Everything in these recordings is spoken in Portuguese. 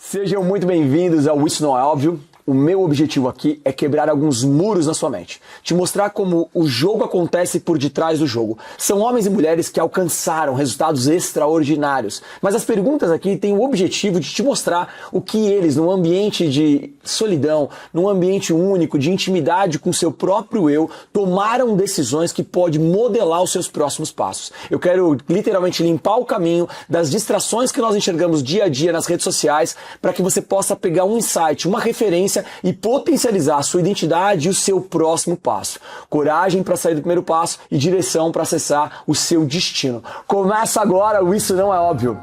Sejam muito bem-vindos ao Isso Não É Óbvio. O meu objetivo aqui é quebrar alguns muros na sua mente, te mostrar como o jogo acontece por detrás do jogo. São homens e mulheres que alcançaram resultados extraordinários, mas as perguntas aqui têm o objetivo de te mostrar o que eles, num ambiente de solidão, num ambiente único, de intimidade com seu próprio eu, tomaram decisões que podem modelar os seus próximos passos. Eu quero literalmente limpar o caminho das distrações que nós enxergamos dia a dia nas redes sociais para que você possa pegar um insight, uma referência e potencializar a sua identidade e o seu próximo passo. Coragem para sair do primeiro passo e direção para acessar o seu destino. Começa agora o Isso Não É Óbvio.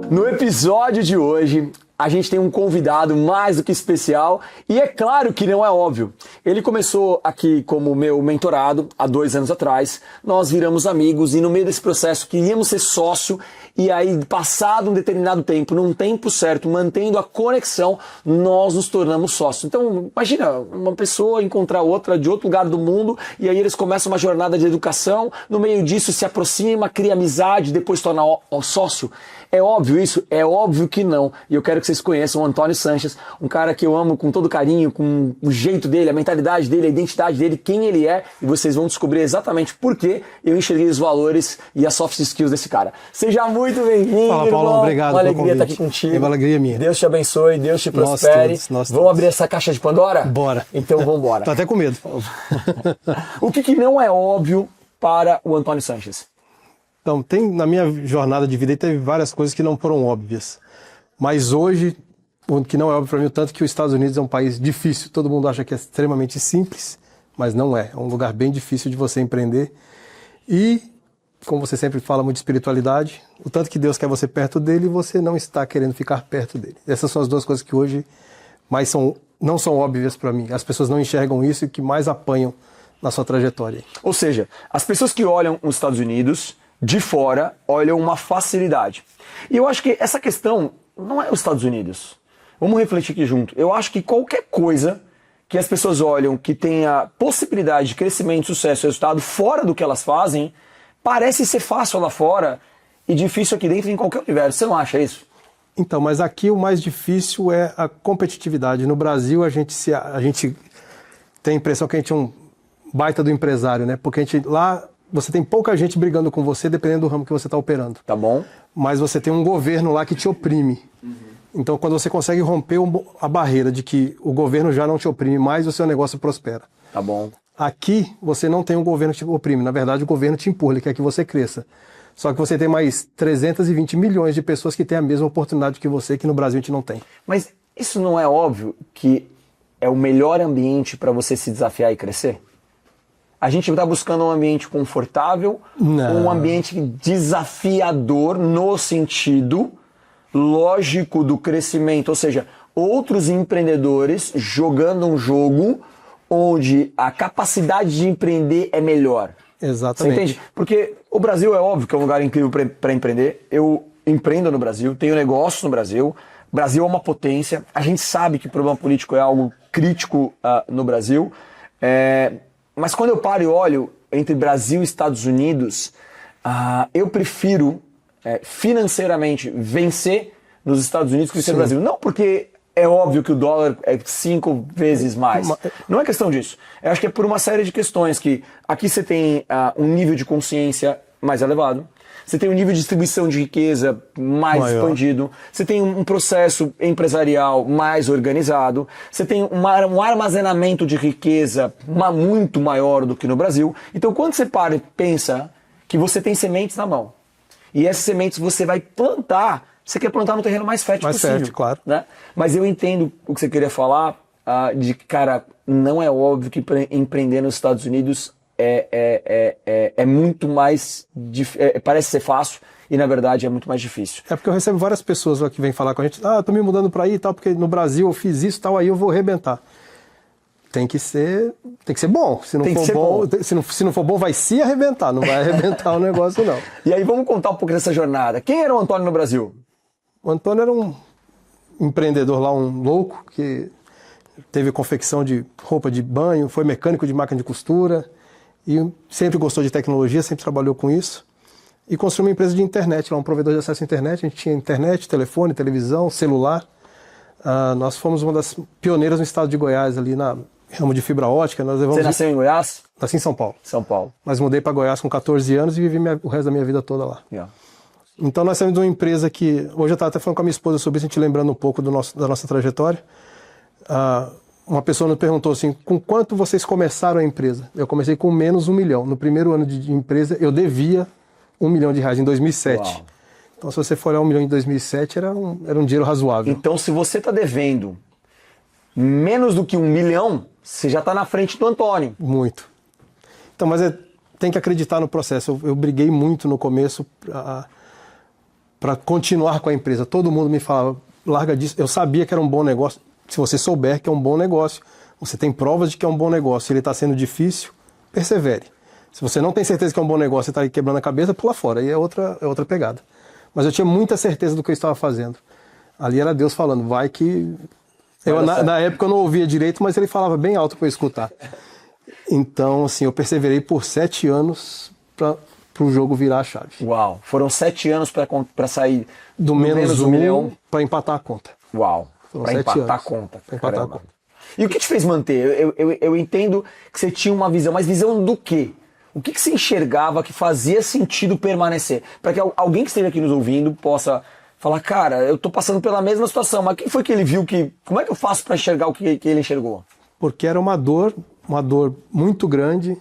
No episódio de hoje, a gente tem um convidado mais do que especial e é claro que não é óbvio. Ele começou aqui como meu mentorado há 2 anos atrás, nós viramos amigos e no meio desse processo queríamos ser sócio e aí passado um determinado tempo, num tempo certo, mantendo a conexão, nós nos tornamos sócios. Então imagina uma pessoa encontrar outra de outro lugar do mundo e aí eles começam uma jornada de educação, no meio disso se aproxima, cria amizade, depois torna sócio. É óbvio isso? É óbvio que não. E eu quero que vocês conheçam o Antônio Sanches, um cara que eu amo com todo carinho, com o jeito dele, a mentalidade dele, a identidade dele, quem ele é, e vocês vão descobrir exatamente por que eu enxerguei os valores e as soft skills desse cara. Seja muito bem-vindo. Fala, Paulão, obrigado. Uma alegria estar aqui contigo. É uma alegria minha. Deus te abençoe, Deus te prospere. Nós Vamos abrir essa caixa de Pandora? Bora. Então vamos embora. Tô até com medo. O que não é óbvio para o Antônio Sanches? Então, na minha jornada de vida teve várias coisas que não foram óbvias. Mas hoje, o que não é óbvio para mim, tanto que os Estados Unidos é um país difícil, todo mundo acha que é extremamente simples, mas não é. É um lugar bem difícil de você empreender. E, como você sempre fala muito de espiritualidade, o tanto que Deus quer você perto dele e você não está querendo ficar perto dele. Essas são as 2 coisas que hoje não são óbvias para mim. As pessoas não enxergam isso e que mais apanham na sua trajetória. Ou seja, as pessoas que olham os Estados Unidos de fora olham uma facilidade. E eu acho que essa questão não é os Estados Unidos. Vamos refletir aqui junto. Eu acho que qualquer coisa que as pessoas olham que tenha possibilidade de crescimento, sucesso e resultado fora do que elas fazem, parece ser fácil lá fora e difícil aqui dentro em qualquer universo. Você não acha isso? Então, mas aqui o mais difícil é a competitividade. No Brasil a gente tem a impressão que a gente é um baita do empresário, né? Porque lá você tem pouca gente brigando com você, dependendo do ramo que você está operando. Tá bom. Mas você tem um governo lá que te oprime. Uhum. Então, quando você consegue romper a barreira de que o governo já não te oprime mais, o seu negócio prospera. Tá bom. Aqui, você não tem um governo que te oprime. Na verdade, o governo te empurra, ele quer que você cresça. Só que você tem mais 320 milhões de pessoas que têm a mesma oportunidade que você, que no Brasil a gente não tem. Mas isso não é óbvio que é o melhor ambiente para você se desafiar e crescer? A gente está buscando um ambiente confortável, um ambiente desafiador no sentido lógico do crescimento, ou seja, outros empreendedores jogando um jogo onde a capacidade de empreender é melhor. Exatamente. Você entende? Porque o Brasil é óbvio que é um lugar incrível para empreender. Eu empreendo no Brasil, tenho negócios no Brasil. O Brasil é uma potência. A gente sabe que o problema político é algo crítico no Brasil. Mas quando eu paro e olho entre Brasil e Estados Unidos, eu prefiro financeiramente vencer nos Estados Unidos que vencer no Brasil. Não porque é óbvio que o dólar é 5 vezes mais. Não é questão disso. Eu acho que é por uma série de questões que aqui você tem um nível de consciência mais elevado. Você tem um nível de distribuição de riqueza mais expandido, você tem um processo empresarial mais organizado, você tem um armazenamento de riqueza muito maior do que no Brasil. Então quando você para e pensa que você tem sementes na mão, e essas sementes você vai plantar, você quer plantar no terreno mais fértil possível. Fértil, claro. Né? Mas eu entendo o que você queria falar, de que, cara, não é óbvio que empreender nos Estados Unidos é muito mais parece ser fácil e na verdade é muito mais difícil. É porque eu recebo várias pessoas lá que vêm falar com a gente, tô me mudando para aí e tal, porque no Brasil eu fiz isso e tal, aí eu vou arrebentar. Tem que ser bom. Se não for bom, se não for bom, vai se arrebentar, não vai arrebentar o negócio não. E aí vamos contar um pouco dessa jornada. Quem era o Antônio no Brasil? O Antônio era um empreendedor lá, um louco que teve confecção de roupa de banho, foi mecânico de máquina de costura. E sempre gostou de tecnologia, sempre trabalhou com isso. e construí uma empresa de internet, lá um provedor de acesso à internet. A gente tinha internet, telefone, televisão, celular. Nós fomos uma das pioneiras no estado de Goiás, ali na ramo de fibra ótica. Você nasceu em Goiás? Nasci em São Paulo. São Paulo. Mas mudei para Goiás com 14 anos e vivi o resto da minha vida toda lá. Yeah. Então nós temos uma empresa que, hoje eu estava até falando com a minha esposa sobre isso, a gente lembrando um pouco da nossa trajetória. Uma pessoa nos perguntou assim, com quanto vocês começaram a empresa? Eu comecei com menos R$1 milhão. No primeiro ano de empresa eu devia R$1 milhão em 2007. Uau. Então se você for olhar R$1 milhão em 2007 era um dinheiro razoável. Então se você está devendo menos do que R$1 milhão, você já está na frente do Antônio. Muito. Então, mas tem que acreditar no processo. Eu briguei muito no começo para continuar com a empresa. Todo mundo me falava, larga disso. Eu sabia que era um bom negócio. Se você souber que é um bom negócio, você tem provas de que é um bom negócio. Se ele está sendo difícil, persevere. Se você não tem certeza que é um bom negócio e está aí quebrando a cabeça, pula fora. Aí é outra pegada. Mas eu tinha muita certeza do que eu estava fazendo. Ali era Deus falando, vai que... Na época eu não ouvia direito, mas ele falava bem alto para eu escutar. Então, assim, eu perseverei por 7 anos para o jogo virar a chave. Uau, foram 7 anos para sair do menos R$1 milhão para empatar a conta. Uau, para empatar a conta. Para empatar a conta. E o que te fez manter? Eu entendo que você tinha uma visão, mas visão do quê? O que você enxergava que fazia sentido permanecer? Para que alguém que esteja aqui nos ouvindo possa falar, cara, eu tô passando pela mesma situação, mas quem foi que ele viu que... Como é que eu faço para enxergar o que ele enxergou? Porque era uma dor muito grande,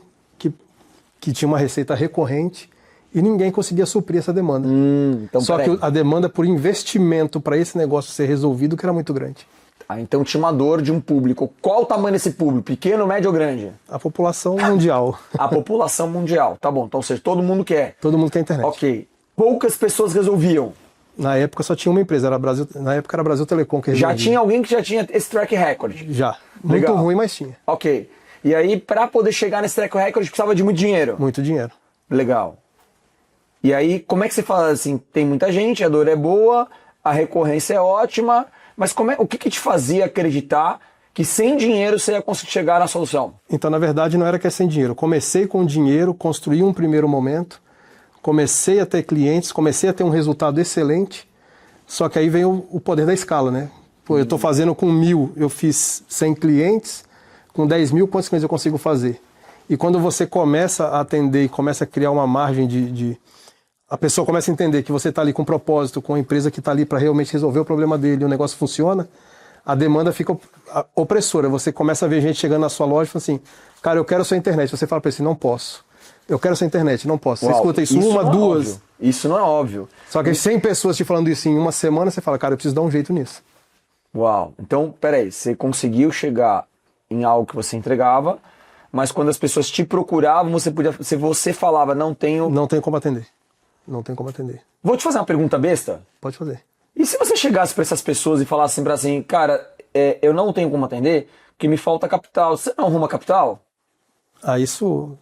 que tinha uma receita recorrente e ninguém conseguia suprir essa demanda. Então, só que a demanda por investimento para esse negócio ser resolvido que era muito grande. Então tinha uma dor de um público. Qual o tamanho desse público? Pequeno, médio ou grande? A população mundial. A população mundial, tá bom. Então, ou seja, todo mundo quer. Todo mundo quer internet. Ok. Poucas pessoas resolviam. Na época só tinha uma empresa, na época era Brasil Telecom que resolvia. Já tinha alguém que já tinha esse track record? Já. Muito Legal. ruim, mas tinha. Ok. E aí, para poder chegar nesse track record, precisava de muito dinheiro? Muito dinheiro. Legal. E aí, como é que você fala assim, tem muita gente, a dor é boa, a recorrência é ótima, mas o que te fazia acreditar que sem dinheiro você ia conseguir chegar na solução? Então, na verdade, não era que é sem dinheiro. Comecei com dinheiro, construí um primeiro momento, comecei a ter clientes, comecei a ter um resultado excelente, só que aí vem o poder da escala, né? Pô, eu estou fazendo com 1.000, eu fiz 100 clientes, com 10 mil, quantos clientes eu consigo fazer? E quando você começa a atender e começa a criar uma margem a pessoa começa a entender que você está ali com propósito, com a empresa que está ali para realmente resolver o problema dele e o negócio funciona, a demanda fica opressora. Você começa a ver gente chegando na sua loja e fala assim, cara, eu quero a sua internet. Você fala para ele assim, não posso. Eu quero a sua internet, não posso. Uau, você escuta isso uma, duas... Óbvio. Isso não é óbvio. Só que 100 pessoas te falando isso em uma semana, você fala, cara, eu preciso dar um jeito nisso. Uau. Então, peraí, você conseguiu chegar em algo que você entregava, mas quando as pessoas te procuravam, se você falava, não tenho como atender. Não tem como atender. Vou te fazer uma pergunta besta? Pode fazer. E se você chegasse para essas pessoas e falasse assim, cara, eu não tenho como atender, porque me falta capital. Você não arruma capital? Isso,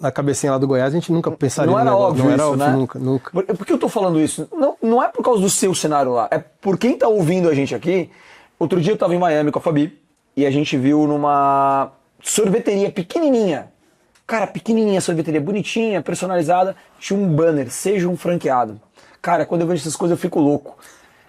na cabecinha lá do Goiás, a gente nunca pensaria no negócio. Não era óbvio, né? Nunca. Por que eu tô falando isso? Não é por causa do seu cenário lá, é por quem tá ouvindo a gente aqui. Outro dia eu tava em Miami com a Fabi, e a gente viu numa sorveteria pequenininha. Cara, pequenininha, sorveteria bonitinha, personalizada, tinha um banner, seja um franqueado. Cara, quando eu vejo essas coisas eu fico louco.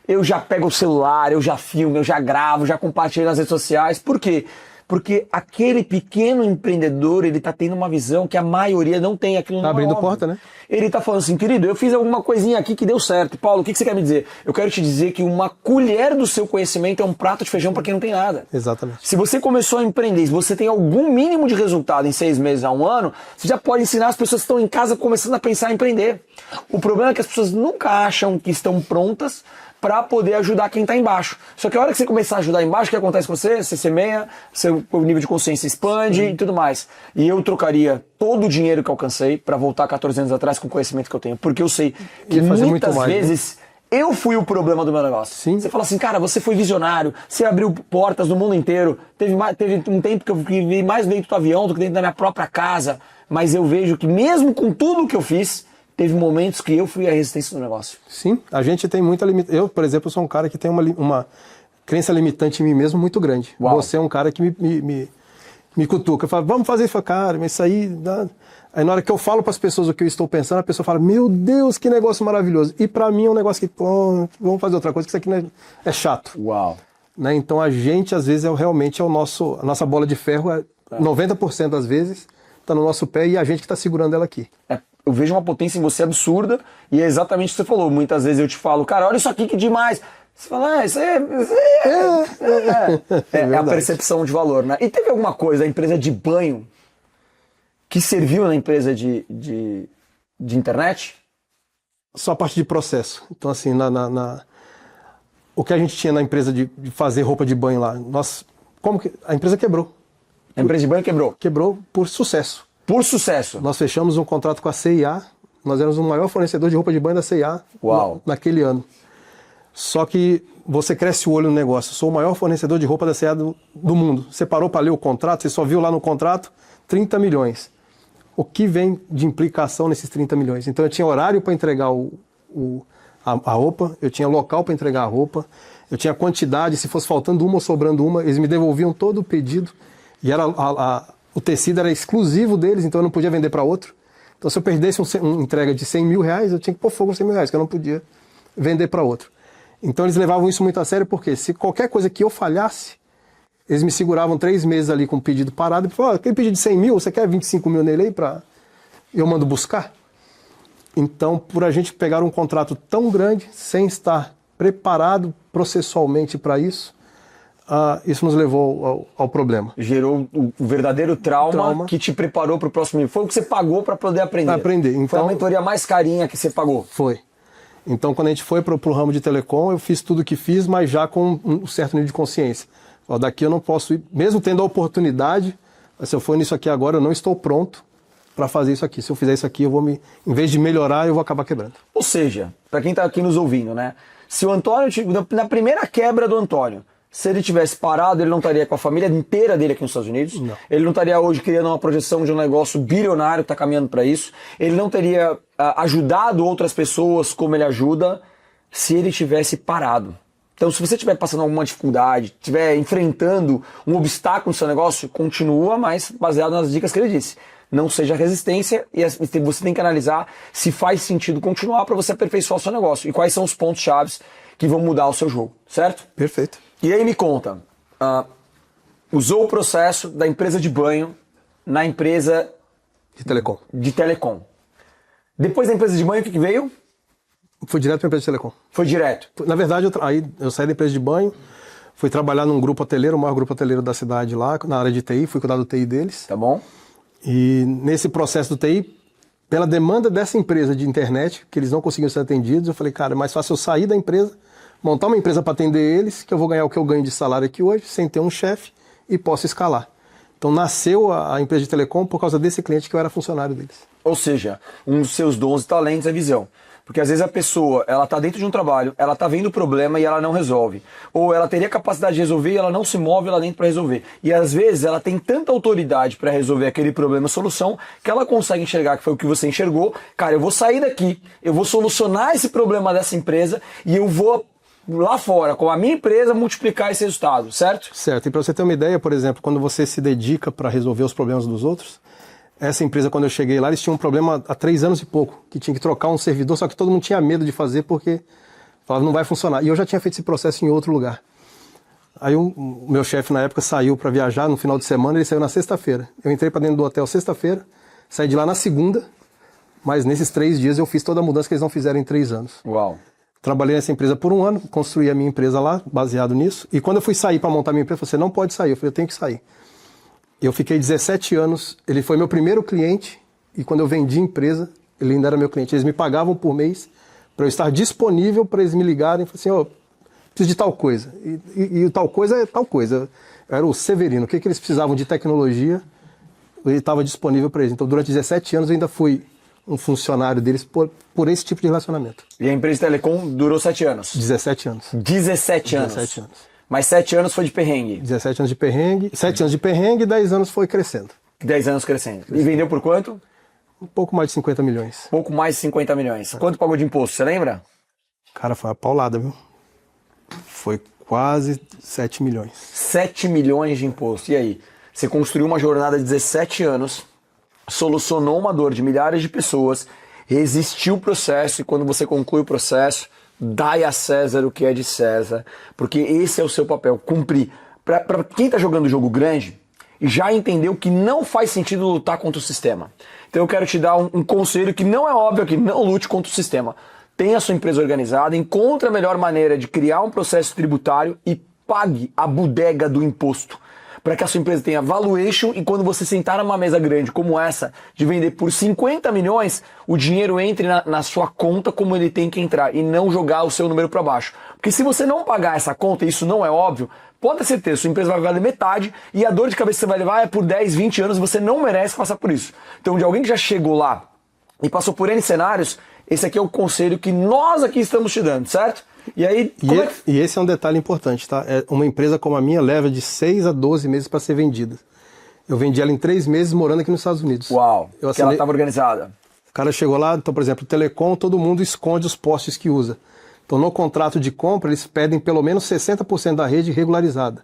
Eu já pego o celular, eu já filmo, eu já gravo, já compartilho nas redes sociais. Por quê? Porque aquele pequeno empreendedor, ele tá tendo uma visão que a maioria não tem. Aquilo tá abrindo porta, né? Ele tá falando assim, querido, eu fiz alguma coisinha aqui que deu certo. Paulo, o que você quer me dizer? Eu quero te dizer que uma colher do seu conhecimento é um prato de feijão para quem não tem nada. Exatamente. Se você começou a empreender, se você tem algum mínimo de resultado em 6 meses a 1 ano, você já pode ensinar as pessoas que estão em casa começando a pensar em empreender. O problema é que as pessoas nunca acham que estão prontas para poder ajudar quem está embaixo. Só que a hora que você começar a ajudar embaixo, o que acontece com você? Você semeia, seu nível de consciência expande e tudo mais. E eu trocaria todo o dinheiro que eu alcancei para voltar 14 anos atrás com o conhecimento que eu tenho. Porque eu sei que muitas vezes eu fui o problema do meu negócio. Sim. Você fala assim, cara, você foi visionário, você abriu portas no mundo inteiro. Teve um tempo que eu vivi mais dentro do avião do que dentro da minha própria casa. Mas eu vejo que mesmo com tudo que eu fiz, teve momentos que eu fui a resistência do negócio. Sim, a gente tem muita limitação. Eu, por exemplo, sou um cara que tem uma crença limitante em mim mesmo muito grande. Uau. Você é um cara que me cutuca. Fala, vamos fazer isso, cara, mas isso aí Aí na hora que eu falo para as pessoas o que eu estou pensando, a pessoa fala, meu Deus, que negócio maravilhoso. E para mim é um negócio que, pô, vamos fazer outra coisa, que isso aqui é chato. Uau. Né? Então a gente, às vezes, realmente a nossa bola de ferro, 90% das vezes, está no nosso pé e a gente que está segurando ela aqui. Eu vejo uma potência em você absurda e é exatamente o que você falou. Muitas vezes eu te falo, cara, olha isso aqui que demais. Você fala, isso é a percepção de valor, né? E teve alguma coisa, a empresa de banho, que serviu na empresa de internet? Só a parte de processo. Então, assim, o que a gente tinha na empresa de fazer roupa de banho lá, a empresa quebrou. A empresa de banho quebrou? Quebrou por sucesso. Por sucesso? Nós fechamos um contrato com a CIA, nós éramos o maior fornecedor de roupa de banho da CIA naquele ano. Só que você cresce o olho no negócio. Eu sou o maior fornecedor de roupa da CIA do mundo. Você parou para ler o contrato, você só viu lá no contrato 30 milhões. O que vem de implicação nesses 30 milhões? Então eu tinha horário para entregar a roupa, eu tinha local para entregar a roupa, eu tinha quantidade, se fosse faltando uma ou sobrando uma, eles me devolviam todo o pedido. E o tecido era exclusivo deles, então eu não podia vender para outro. Então se eu perdesse uma entrega de 100 mil reais, eu tinha que pôr fogo nos 100 mil reais, que eu não podia vender para outro. Então eles levavam isso muito a sério, porque se qualquer coisa que eu falhasse, eles me seguravam 3 meses ali com o pedido parado e falavam, aquele pedido de 100 mil, você quer 25 mil nele aí para eu mando buscar? Então, por a gente pegar um contrato tão grande, sem estar preparado processualmente para isso, isso nos levou ao problema. Gerou o verdadeiro trauma que te preparou para o próximo nível. Foi o que você pagou para poder aprender. Então, foi a mentoria mais carinha que você pagou. Foi. Então, quando a gente foi para o ramo de telecom, eu fiz tudo o que fiz, mas já com um certo nível de consciência. Daqui eu não posso ir, mesmo tendo a oportunidade, se eu for nisso aqui agora, eu não estou pronto para fazer isso aqui. Se eu fizer isso aqui, em vez de melhorar, eu vou acabar quebrando. Ou seja, para quem está aqui nos ouvindo, né? Se o Antônio, na primeira quebra do Antônio, se ele tivesse parado, ele não estaria com a família inteira dele aqui nos Estados Unidos. Não. Ele não estaria hoje criando uma projeção de um negócio bilionário, está caminhando para isso. Ele não teria ajudado outras pessoas como ele ajuda se ele tivesse parado. Então, se você estiver passando alguma dificuldade, estiver enfrentando um obstáculo no seu negócio, continua, mas baseado nas dicas que ele disse. Não seja resistência e você tem que analisar se faz sentido continuar para você aperfeiçoar o seu negócio. E quais são os pontos-chave que vão mudar o seu jogo, certo? Perfeito. E aí me conta, usou o processo da empresa de banho na empresa de telecom. Depois da empresa de banho, o que veio? Fui direto para a empresa de telecom. Foi direto? Na verdade, eu saí da empresa de banho, fui trabalhar num grupo hoteleiro, o maior grupo hoteleiro da cidade lá, na área de TI, fui cuidar do TI deles. Tá bom. E nesse processo do TI, pela demanda dessa empresa de internet, que eles não conseguiam ser atendidos, eu falei, cara, é mais fácil eu sair da empresa, montar uma empresa para atender eles, que eu vou ganhar o que eu ganho de salário aqui hoje, sem ter um chefe, e posso escalar. Então nasceu a empresa de telecom por causa desse cliente que eu era funcionário deles. Ou seja, um dos seus dons e talentos é visão. Porque às vezes a pessoa, ela está dentro de um trabalho, ela está vendo o problema e ela não resolve. Ou ela teria capacidade de resolver e ela não se move lá dentro para resolver. E às vezes ela tem tanta autoridade para resolver aquele problema, solução, que ela consegue enxergar, que foi o que você enxergou. Cara, eu vou sair daqui, eu vou solucionar esse problema dessa empresa e eu vou lá fora, com a minha empresa, multiplicar esse resultado, certo? Certo. E para você ter uma ideia, por exemplo, quando você se dedica para resolver os problemas dos outros, essa empresa, quando eu cheguei lá, eles tinham um problema há 3 anos e pouco, que tinha que trocar um servidor, só que todo mundo tinha medo de fazer porque falava, não vai funcionar. E eu já tinha feito esse processo em outro lugar. Aí o meu chefe na época saiu para viajar no final de semana, ele saiu na sexta-feira. Eu entrei para dentro do hotel sexta-feira, saí de lá na segunda, mas nesses 3 dias eu fiz toda a mudança que eles não fizeram em 3 anos. Uau! Trabalhei nessa empresa por 1 ano, construí a minha empresa lá, baseado nisso. E quando eu fui sair para montar minha empresa, você não pode sair. Eu falei, eu tenho que sair. Eu fiquei 17 anos, ele foi meu primeiro cliente, e quando eu vendi a empresa, ele ainda era meu cliente. Eles me pagavam por mês para eu estar disponível para eles me ligarem e falarem assim, preciso de tal coisa. E tal coisa é tal coisa. Eu era o Severino. O que eles precisavam de tecnologia, ele estava disponível para eles. Então, durante 17 anos, eu ainda fui um funcionário deles por esse tipo de relacionamento. E a empresa de telecom durou 7 anos? 17 anos. 17 anos? 17 anos. Mas 7 anos foi de perrengue? 17 anos de perrengue, 7 anos de perrengue e 10 anos foi crescendo. 10 anos crescendo. E vendeu por quanto? Um pouco mais de 50 milhões. Pouco mais de 50 milhões. Quanto pagou de imposto, você lembra? Cara, foi uma paulada, viu? Foi quase 7 milhões. 7 milhões de imposto. E aí? Você construiu uma jornada de 17 anos solucionou uma dor de milhares de pessoas, resistiu o processo, e quando você conclui o processo, dai a César o que é de César, porque esse é o seu papel, cumprir. Para quem está jogando jogo grande, já entendeu que não faz sentido lutar contra o sistema. Então eu quero te dar um conselho que não é óbvio aqui, não lute contra o sistema. Tenha a sua empresa organizada, encontre a melhor maneira de criar um processo tributário e pague a bodega do imposto, para que a sua empresa tenha valuation, e quando você sentar numa mesa grande como essa, de vender por 50 milhões, o dinheiro entre na sua conta como ele tem que entrar, e não jogar o seu número para baixo. Porque se você não pagar essa conta, e isso não é óbvio, pode ter certeza, sua empresa vai valer metade, e a dor de cabeça que você vai levar é por 10, 20 anos, você não merece passar por isso. Então, de alguém que já chegou lá e passou por N cenários, esse aqui é o conselho que nós aqui estamos te dando, certo? E aí, e esse é um detalhe importante, tá? Uma empresa como a minha leva de 6 a 12 meses para ser vendida. Eu vendi ela em 3 meses morando aqui nos Estados Unidos. Uau, porque ela estava organizada. O cara chegou lá, então, por exemplo, o telecom, todo mundo esconde os postes que usa. Então, no contrato de compra, eles pedem pelo menos 60% da rede regularizada.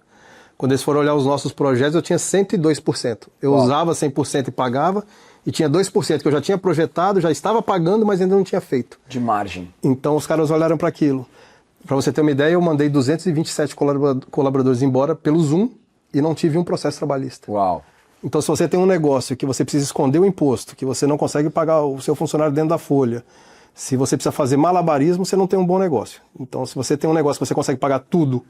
Quando eles foram olhar os nossos projetos, eu tinha 102%. Eu usava 100% e pagava, e tinha 2% que eu já tinha projetado, já estava pagando, mas ainda não tinha feito. De margem. Então, os caras olharam para aquilo. Para você ter uma ideia, eu mandei 227 colaboradores embora pelo Zoom e não tive um processo trabalhista. Uau. Então, se você tem um negócio que você precisa esconder o imposto, que você não consegue pagar o seu funcionário dentro da folha, se você precisa fazer malabarismo, você não tem um bom negócio. Então, se você tem um negócio que você consegue pagar tudo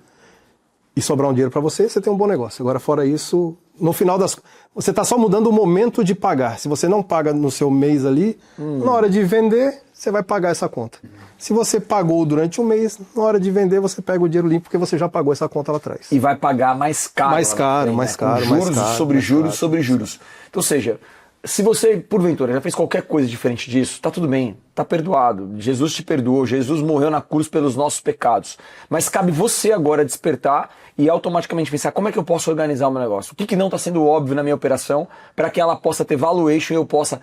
e sobrar um dinheiro para você, você tem um bom negócio. Agora, fora isso, no final das... Você está só mudando o momento de pagar. Se você não paga no seu mês ali, na hora de vender, você vai pagar essa conta. Se você pagou durante um mês, na hora de vender, você pega o dinheiro limpo, porque você já pagou essa conta lá atrás. E vai pagar mais caro. Mais caro, mais caro. Juros sobre juros sobre juros. Então, ou seja, se você, porventura, já fez qualquer coisa diferente disso, tá tudo bem, tá perdoado. Jesus te perdoou, Jesus morreu na cruz pelos nossos pecados. Mas cabe você agora despertar e automaticamente pensar como é que eu posso organizar o meu negócio. O que não está sendo óbvio na minha operação para que ela possa ter valuation e eu possa...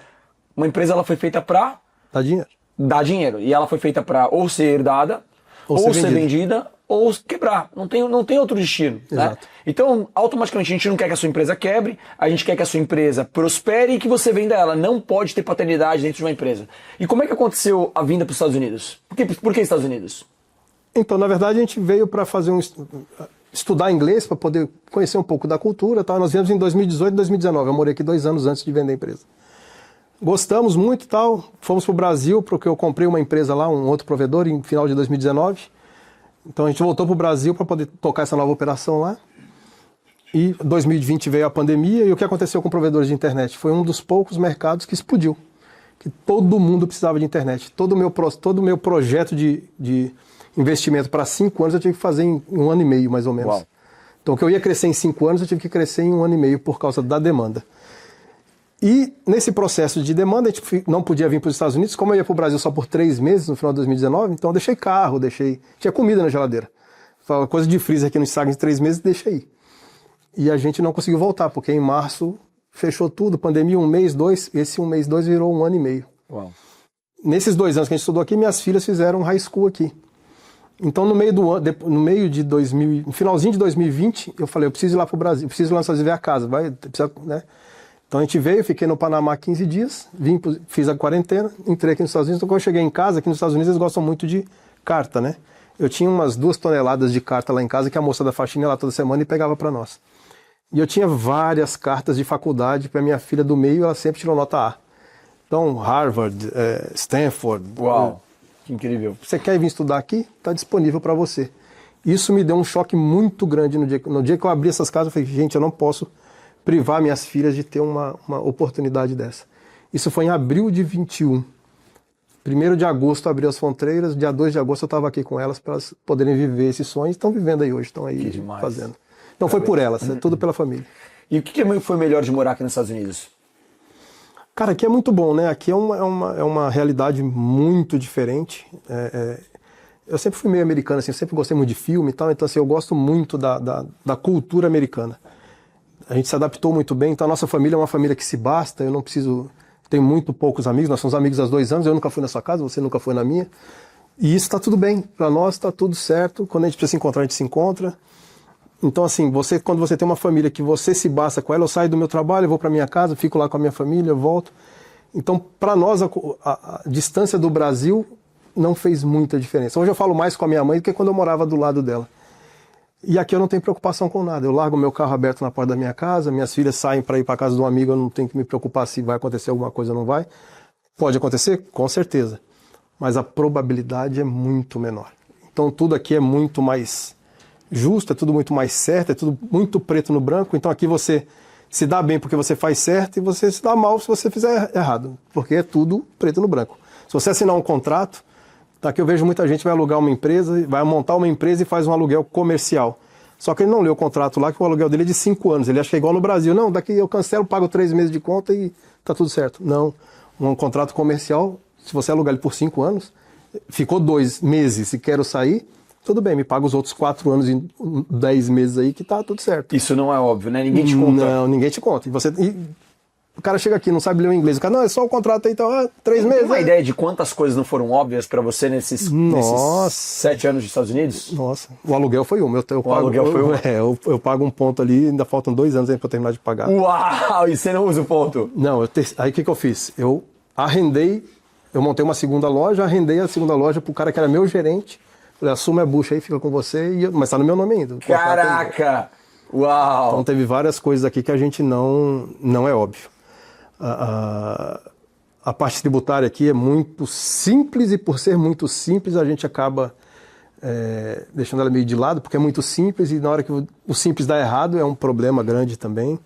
Uma empresa ela foi feita para... Dá dinheiro. Dar dinheiro. E ela foi feita para ou ser herdada, ou ser vendida, ou quebrar. Não tem outro destino. Né? Então, automaticamente, a gente não quer que a sua empresa quebre, a gente quer que a sua empresa prospere e que você venda ela. Não pode ter paternidade dentro de uma empresa. E como é que aconteceu a vinda para os Estados Unidos? Por que Estados Unidos? Então, na verdade, a gente veio para fazer estudar inglês, para poder conhecer um pouco da cultura. Tá? Nós viemos em 2018 e 2019. Eu morei aqui 2 anos antes de vender a empresa. Gostamos muito e tal. Fomos para o Brasil, porque eu comprei uma empresa lá, um outro provedor, em final de 2019. Então a gente voltou para o Brasil para poder tocar essa nova operação lá. E 2020 veio a pandemia, e o que aconteceu com provedores de internet? Foi um dos poucos mercados que explodiu. Que todo mundo precisava de internet. Todo o meu projeto de investimento para 5 anos eu tive que fazer em 1 ano e meio, mais ou menos. Uau. Então o que eu ia crescer em 5 anos, eu tive que crescer em 1 ano e meio por causa da demanda. E nesse processo de demanda, a gente não podia vir para os Estados Unidos, como eu ia para o Brasil só por 3 meses no final de 2019, então eu deixei carro, tinha comida na geladeira. Falei, coisa de freezer aqui no estraga em 3 meses, deixa aí. E a gente não conseguiu voltar, porque em março fechou tudo, pandemia 1 mês, 2, esse 1 mês, 2 virou 1 ano e meio. Uau. Nesses 2 anos que a gente estudou aqui, minhas filhas fizeram high school aqui. Então no meio do ano, no finalzinho de 2020, eu falei, eu preciso ir lá para o Brasil, preciso ir lá nos Estados Unidos ver a casa, né? Então a gente veio, fiquei no Panamá 15 dias, fiz a quarentena, entrei aqui nos Estados Unidos. Então quando eu cheguei em casa, aqui nos Estados Unidos eles gostam muito de carta, né? Eu tinha umas 2 toneladas de carta lá em casa que a moça da faxina ia lá toda semana e pegava para nós. E eu tinha várias cartas de faculdade para minha filha do meio, ela sempre tirou nota A. Então Harvard, Stanford. Uau, que incrível. Você quer vir estudar aqui? Está disponível para você. Isso me deu um choque muito grande no dia que eu abri essas casas. Eu falei, gente, eu não posso privar minhas filhas de ter uma oportunidade dessa. Isso foi em abril de 21. 1º de agosto abriu as fronteiras, dia 2 de agosto eu estava aqui com elas para elas poderem viver esse sonho. Estão vivendo aí hoje, estão aí fazendo. Então foi por elas, é tudo pela família. E o que foi melhor de morar aqui nos Estados Unidos? Cara, aqui é muito bom, né? Aqui é uma realidade muito diferente. Eu sempre fui meio americano, assim, eu sempre gostei muito de filme e tal, então assim, eu gosto muito da cultura americana. A gente se adaptou muito bem, então a nossa família é uma família que se basta, eu não preciso... Tenho muito poucos amigos, nós somos amigos há 2 anos, eu nunca fui na sua casa, você nunca foi na minha. E isso está tudo bem, para nós está tudo certo, quando a gente precisa se encontrar, a gente se encontra. Então, assim, quando você tem uma família que você se basta com ela, eu saio do meu trabalho, eu vou para minha casa, fico lá com a minha família, eu volto. Então, para nós, a distância do Brasil não fez muita diferença. Hoje eu falo mais com a minha mãe do que quando eu morava do lado dela. E aqui eu não tenho preocupação com nada. Eu largo meu carro aberto na porta da minha casa, minhas filhas saem para ir para casa de um amigo, eu não tenho que me preocupar se vai acontecer alguma coisa ou não vai. Pode acontecer? Com certeza. Mas a probabilidade é muito menor. Então, tudo aqui é muito mais justo, é tudo muito mais certo, é tudo muito preto no branco. Então aqui você se dá bem porque você faz certo e você se dá mal se você fizer errado, porque é tudo preto no branco. Se você assinar um contrato, tá, que eu vejo muita gente vai alugar uma empresa, vai montar uma empresa e faz um aluguel comercial. Só que ele não leu o contrato lá, que o aluguel dele é de 5 anos. Ele acha que é igual no Brasil. Não, daqui eu cancelo, pago 3 meses de conta e tá tudo certo. Não, um contrato comercial, se você alugar ele por 5 anos, ficou 2 meses e quero sair, tudo bem, me paga os outros 4 anos e 10 meses aí que tá tudo certo. Isso não é óbvio, né? Ninguém te conta. Não, ninguém te conta. O cara chega aqui, não sabe ler o inglês. O cara, não, é só o contrato aí, então, 3 meses. Tem uma ideia de quantas coisas não foram óbvias pra você nesses 7 anos dos Estados Unidos? Nossa, o aluguel foi um. Eu pago um ponto ali, ainda faltam 2 anos aí pra eu terminar de pagar. Uau, e você não usa o ponto? Não, aí o que eu fiz? Eu montei uma segunda loja, arrendei a segunda loja pro cara que era meu gerente. Falei, assuma a bucha aí, fica com você, mas tá no meu nome ainda. Caraca! Uau! Então teve várias coisas aqui que a gente não é óbvio. A parte tributária aqui é muito simples e por ser muito simples a gente acaba deixando ela meio de lado, porque é muito simples e na hora que o simples dá errado é um problema grande também.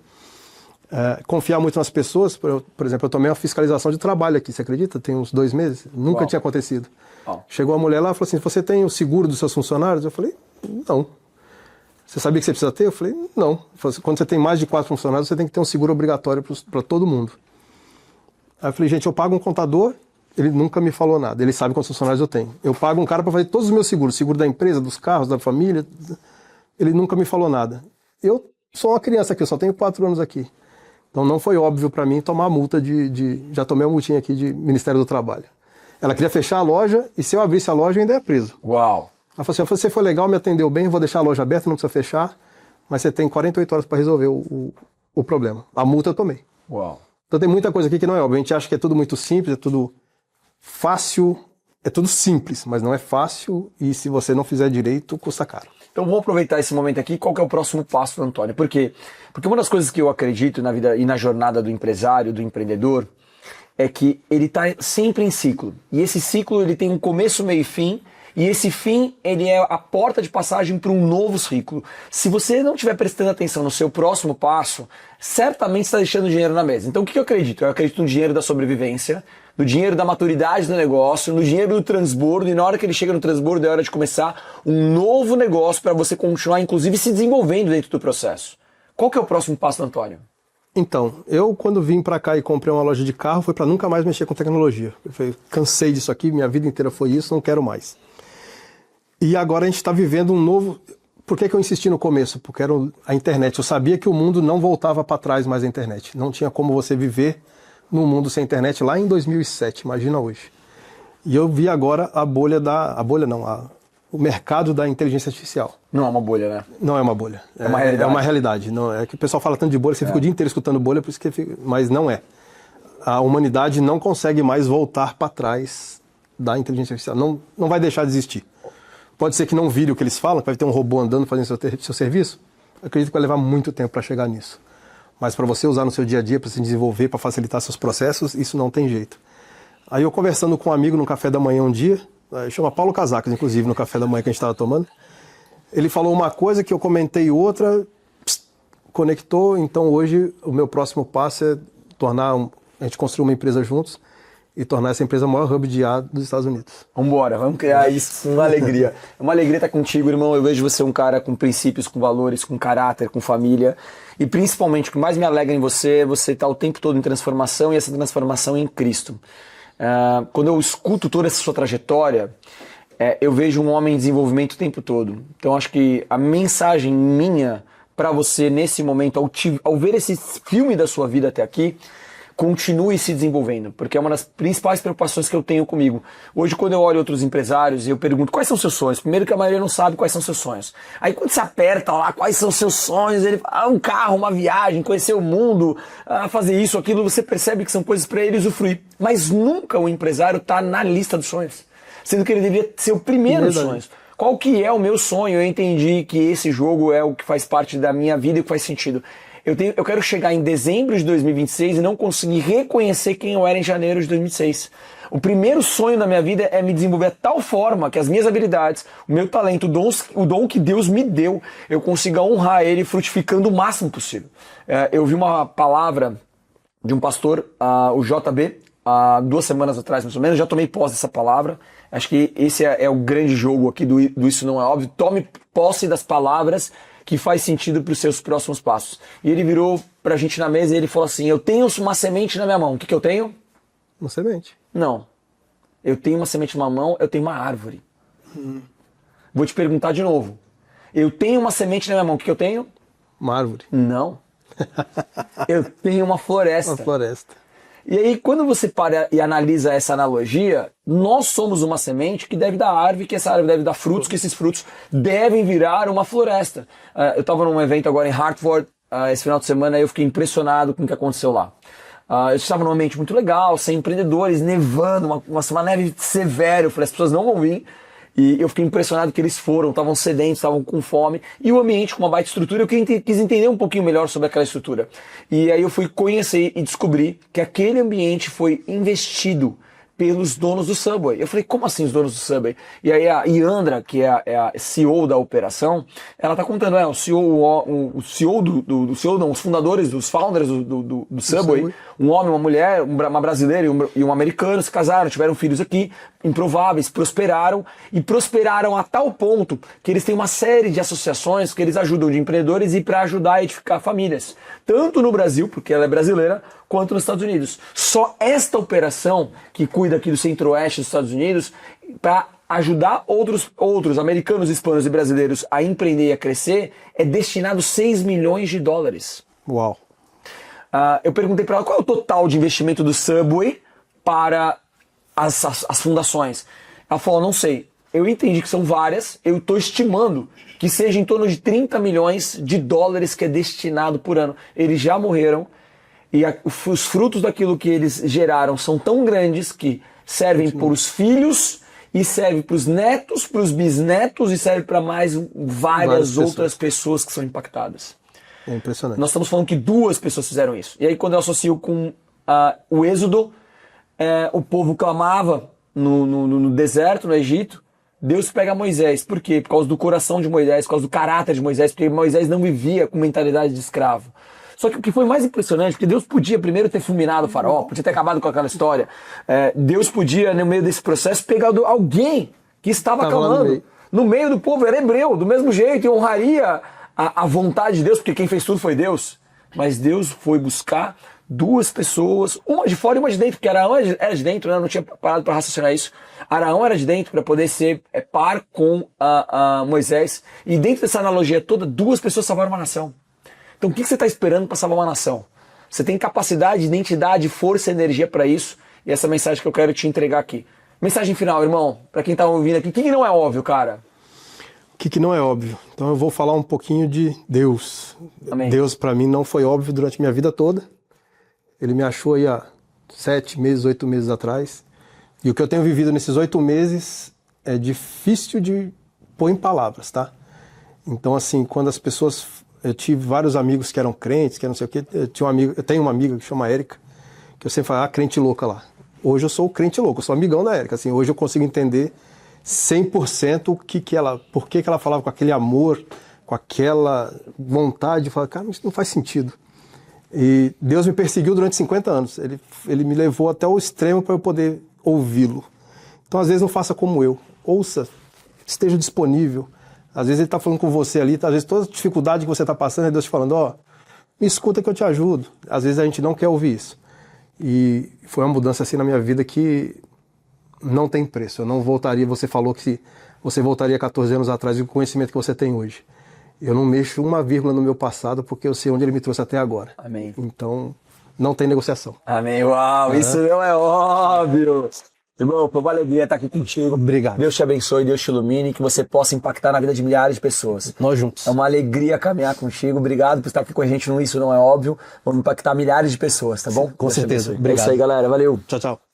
Confiar muito nas pessoas, por exemplo, eu tomei uma fiscalização de trabalho aqui, você acredita? Tem uns 2 meses, nunca tinha acontecido. Chegou a mulher lá e falou assim, você tem o seguro dos seus funcionários? Eu falei, não. Você sabia que você precisa ter? Eu falei, não. Quando você tem mais de 4 funcionários, você tem que ter um seguro obrigatório para todo mundo. Aí eu falei, gente, eu pago um contador, ele nunca me falou nada, ele sabe quantos funcionários eu tenho. Eu pago um cara para fazer todos os meus seguros, seguro da empresa, dos carros, da família, ele nunca me falou nada. Eu sou uma criança aqui, eu só tenho 4 anos aqui. Então não foi óbvio para mim tomar a multa já tomei uma multinha aqui de Ministério do Trabalho. Ela queria fechar a loja e se eu abrisse a loja eu ainda ia preso. Uau! Ela falou assim, você foi legal, me atendeu bem, vou deixar a loja aberta, não precisa fechar, mas você tem 48 horas para resolver o problema. A multa eu tomei. Uau! Então tem muita coisa aqui que não é óbvio. A gente acha que é tudo muito simples, é tudo fácil, é tudo simples, mas não é fácil e se você não fizer direito, custa caro. Então vamos aproveitar esse momento aqui. Qual que é o próximo passo do Antônio? Por quê? Porque uma das coisas que eu acredito na vida e na jornada do empresário, do empreendedor, é que ele está sempre em ciclo. E esse ciclo ele tem um começo, meio e fim. E esse fim, ele é a porta de passagem para um novo ciclo. Se você não estiver prestando atenção no seu próximo passo, certamente está deixando dinheiro na mesa. Então o que eu acredito? Eu acredito no dinheiro da sobrevivência, no dinheiro da maturidade do negócio, no dinheiro do transbordo, e na hora que ele chega no transbordo é hora de começar um novo negócio para você continuar, inclusive, se desenvolvendo dentro do processo. Qual que é o próximo passo do Antônio? Então, eu quando vim para cá e comprei uma loja de carro, foi para nunca mais mexer com tecnologia. Eu falei, cansei disso aqui, minha vida inteira foi isso, não quero mais. E agora a gente está vivendo um novo... Por que eu insisti no começo? Porque era a internet. Eu sabia que o mundo não voltava para trás mais a internet. Não tinha como você viver num mundo sem internet lá em 2007, imagina hoje. E eu vi agora a bolha o mercado da inteligência artificial. Não é uma bolha, né? Não é uma bolha. É uma realidade. É uma realidade. Não, é que o pessoal fala tanto de bolha, você fica o dia inteiro escutando bolha, por isso que mas não é. A humanidade não consegue mais voltar para trás da inteligência artificial. Não vai deixar de existir. Pode ser que não vire o que eles falam, que vai ter um robô andando fazendo seu serviço. Eu acredito que vai levar muito tempo para chegar nisso. Mas para você usar no seu dia a dia, para se desenvolver, para facilitar seus processos, isso não tem jeito. Aí eu conversando com um amigo no café da manhã um dia, chama Paulo Casacas, inclusive, no café da manhã que a gente estava tomando, ele falou uma coisa que eu comentei outra, conectou, então hoje o meu próximo passo é a gente construir uma empresa juntos, e tornar essa empresa o maior hub de IA dos Estados Unidos. Vambora, vamos criar isso, uma alegria. É uma alegria estar contigo, irmão. Eu vejo você um cara com princípios, com valores, com caráter, com família. E principalmente, o que mais me alegra em você está o tempo todo em transformação e essa transformação em Cristo. Quando eu escuto toda essa sua trajetória, eu vejo um homem em desenvolvimento o tempo todo. Então acho que a mensagem minha para você nesse momento, ao ver esse filme da sua vida até aqui, continue se desenvolvendo, porque é uma das principais preocupações que eu tenho comigo. Hoje, quando eu olho outros empresários e eu pergunto quais são seus sonhos, primeiro que a maioria não sabe quais são seus sonhos. Aí quando você aperta lá quais são seus sonhos, ele fala, um carro, uma viagem, conhecer o mundo, fazer isso, aquilo, você percebe que são coisas para ele usufruir. Mas nunca o empresário está na lista dos sonhos, sendo que ele deveria ser o primeiro dos sonhos. Qual que é o meu sonho? Eu entendi que esse jogo é o que faz parte da minha vida e que faz sentido. Eu quero chegar em dezembro de 2026 e não conseguir reconhecer quem eu era em janeiro de 2006. O primeiro sonho da minha vida é me desenvolver de tal forma que as minhas habilidades, o meu talento, o dom que Deus me deu, eu consiga honrar ele frutificando o máximo possível. Eu vi uma palavra de um pastor, o JB, há 2 semanas atrás, mais ou menos, já tomei posse dessa palavra. Acho que esse é o grande jogo aqui do Isso Não É Óbvio. Tome posse das palavras que faz sentido para os seus próximos passos. E ele virou para a gente na mesa e ele falou assim, eu tenho uma semente na minha mão. O que eu tenho? Uma semente. Não. Eu tenho uma semente na minha mão, eu tenho uma árvore. Vou te perguntar de novo. Eu tenho uma semente na minha mão. O que eu tenho? Uma árvore. Não. Eu tenho uma floresta. Uma floresta. E aí, quando você para e analisa essa analogia, nós somos uma semente que deve dar árvore, que essa árvore deve dar frutos, que esses frutos devem virar uma floresta. Eu estava num evento agora em Hartford, esse final de semana, e eu fiquei impressionado com o que aconteceu lá. Eu estava num ambiente muito legal, sem empreendedores, nevando, uma neve severa. Eu falei, as pessoas não vão vir. E eu fiquei impressionado que eles foram, estavam sedentos, estavam com fome. E o ambiente com uma baita estrutura, eu quis entender um pouquinho melhor sobre aquela estrutura. E aí eu fui conhecer e descobri que aquele ambiente foi investido pelos donos do Subway. Eu falei, como assim os donos do Subway? E aí a Iandra, que é a CEO da operação, ela tá contando, os fundadores, os founders do Subway, um homem, uma mulher, uma brasileira e um americano se casaram, tiveram filhos aqui, improváveis, prosperaram a tal ponto que eles têm uma série de associações que eles ajudam de empreendedores e para ajudar a edificar famílias. Tanto no Brasil, porque ela é brasileira, quanto nos Estados Unidos. Só esta operação, que cuida aqui do centro-oeste dos Estados Unidos, para ajudar outros americanos, hispanos e brasileiros a empreender e a crescer, é destinado $6 milhões. Uau! Eu perguntei para ela qual é o total de investimento do Subway para as fundações. Ela falou, não sei. Eu entendi que são várias, eu estou estimando que seja em torno de $30 milhões que é destinado por ano. Eles já morreram. E os frutos daquilo que eles geraram são tão grandes que servem para os filhos e serve para os netos, para os bisnetos e serve para mais várias outras pessoas que são impactadas. É impressionante. Nós estamos falando que 2 pessoas fizeram isso. E aí quando eu associo com o Êxodo, o povo clamava no deserto, no Egito, Deus pega Moisés. Por quê? Por causa do coração de Moisés, por causa do caráter de Moisés, porque Moisés não vivia com mentalidade de escravo. Só que o que foi mais impressionante, porque Deus podia primeiro ter fulminado o faraó, podia ter acabado com aquela história. Deus podia, no meio desse processo, pegar alguém que estava clamando no meio do povo, era hebreu, do mesmo jeito, e honraria a vontade de Deus, porque quem fez tudo foi Deus. Mas Deus foi buscar 2 pessoas, uma de fora e uma de dentro, porque Araão era de dentro, né? Eu não tinha parado para raciocinar isso. Araão era de dentro para poder ser par com Moisés. E dentro dessa analogia toda, 2 pessoas salvaram uma nação. Então o que você está esperando para salvar uma nação? Você tem capacidade, identidade, força e energia para isso. E essa mensagem que eu quero te entregar aqui. Mensagem final, irmão, para quem está ouvindo aqui. O que não é óbvio, cara? O que não é óbvio? Então eu vou falar um pouquinho de Deus. Amém. Deus para mim não foi óbvio durante minha vida toda. Ele me achou aí há 7 meses, 8 meses atrás. E o que eu tenho vivido nesses 8 meses é difícil de pôr em palavras, tá? Então assim, quando as pessoas... Eu tive vários amigos que eram crentes, que não sei o quê. Eu tenho uma amiga que chama Érica, que eu sempre falo, crente louca lá. Hoje eu sou o crente louco, eu sou amigão da Érica. Assim, hoje eu consigo entender 100% por que ela falava com aquele amor, com aquela vontade de falar, cara, isso não faz sentido. E Deus me perseguiu durante 50 anos. Ele me levou até o extremo para eu poder ouvi-lo. Então, às vezes, não faça como eu. Ouça, esteja disponível. Às vezes ele está falando com você ali, às vezes toda a dificuldade que você está passando é Deus te falando, me escuta que eu te ajudo. Às vezes a gente não quer ouvir isso. E foi uma mudança assim na minha vida que não tem preço. Eu não voltaria, você falou que você voltaria 14 anos atrás e o conhecimento que você tem hoje. Eu não mexo uma vírgula no meu passado porque eu sei onde ele me trouxe até agora. Amém. Então, não tem negociação. Amém. Uau, isso não é óbvio. Irmão, foi uma alegria estar aqui contigo. Obrigado. Deus te abençoe, Deus te ilumine, que você possa impactar na vida de milhares de pessoas. Nós juntos. É uma alegria caminhar contigo. Obrigado por estar aqui com a gente no Isso Não É Óbvio. Vamos impactar milhares de pessoas, tá bom? Com certeza. É Obrigado. isso aí, galera. Valeu. Tchau, tchau.